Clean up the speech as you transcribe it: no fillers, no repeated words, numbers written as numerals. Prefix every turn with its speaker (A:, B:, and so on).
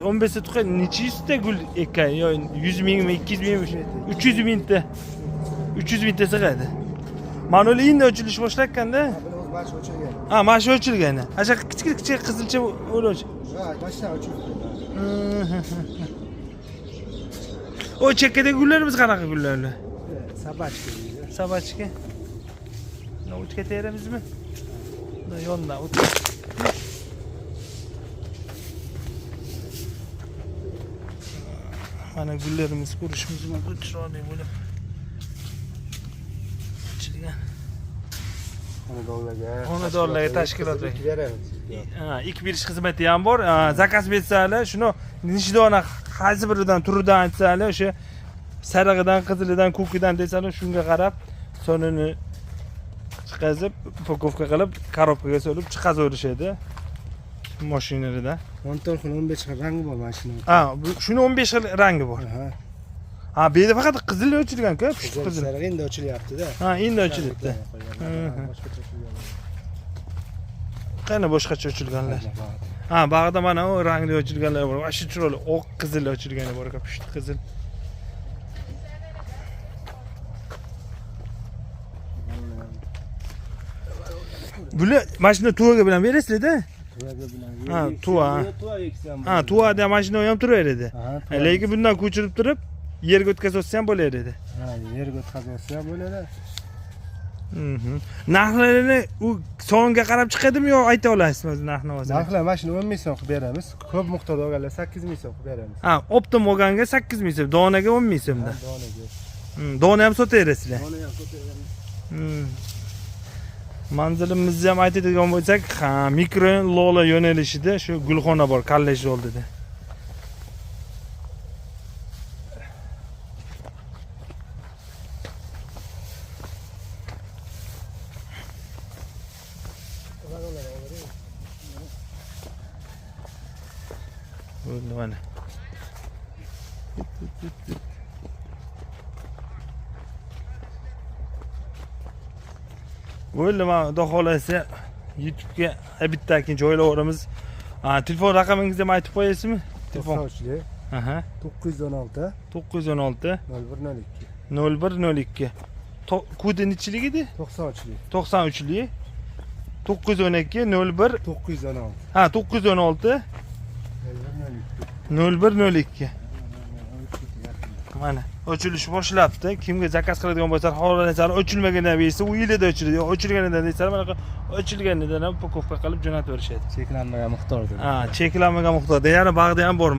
A: 15 tuqa necha yuzta gul ekkan? Yo 100 mingmi, 200 mingmi, 300 mingta. 300 mingta sig'adi. Mana ular endi ochilish boshlayotganda.
B: O'z bashi ochilgan.
A: Ha, mana shu ochilgan. Asha kichik qizilcha o'roch.
B: Ha, boshqa ochilgan.
A: O chekkadagi gullarimiz qanaqa gullar ular?
B: Sabachka deydi.
A: Sabachka. Buni o'tga teramizmi? Buni yondan o't. Mana gullarimiz ko'rishimiz mumkin, chiroyli bo'lib. Ochilgan. Xonadonlarga tashkilot
B: beramiz.
A: Ha, ilk berish xizmati ham bor. Zakaz bersalar, shuni nishidona qaysi biridan turidan aytsalar, o'sha sarig'idan, qizilidan, ko'kidan desalar, shunga qarab sonini chiqazib, upakovka qilib, korobkaga solib chiqazaverishadi. Mashinalarida.
B: 14 xil 15 xil rangi bor mashina.
A: Ha, shuni 15 xil rangi bor. Ha, bu yerda faqat qizil o'chilgan-ku, pushti qizil.
B: Sarig'i endi ochilyapti-da.
A: Ha, endi ochilibdi. Qani boshqacha ochilganlar. Ha, bag'da mana o rangli ochilganlar bor. Ashi chiroyli oq qizil ochilgani bor, pushti qizil. Bular mashina tuvaga bilan berasizlar-da? Ha, tuva. Ha, tuvada mashina ham turaveradi. Lekin bundan ko'chirib turib, yerga o'tkazsa ham bo'laveradi.
B: Ha, yerga o'tkazsa ham bo'ladi.
A: Narxlarini u songa qarab chiqadimi yo ayta olasizmi o'zi narxni o'zi?
B: Narxlar mashina 10 ming so'm qilib beramiz. Ko'p miqdorda olganlar 8 ming so'm qilib beramiz.
A: Ha, optim olganga 8 ming so'm, donaga 10 ming so'mda.
B: Donaga.
A: Dona ham sotaverasizlar.
B: Dona ham sotaveramiz.
A: Manzilimizni ham aytadigan bo'lsak, ha, mikrorayon Lola yo'nalishida shu gulxona bor, kollej oldida. Bo'ldi mana. Bo'ldi, mana xudo xolasa YouTube'ga bittakin joylayveramiz. Telefon raqamingizni ham aytib qo'yasizmi? Telefon. Aha.
B: 916
A: 916
B: 0102.
A: 0102. Kodi nechilik edi?
B: 93lik.
A: 93lik. 912 01
B: 916.
A: Ha, 916 0102. Mana ochilish boshlabdi. Kimga zakaz qiladigan bo'lsa, xohlasangiz ochilmaganidan bersa, u yilida ochiladi. Yo, ochilganidan desa, mana ochilganidan ham upakovka qilib jo'natib berishadi.
B: Cheklanmagan miqdorda.
A: Ha, cheklanmagan miqdorda. Yana bag'da ham bor.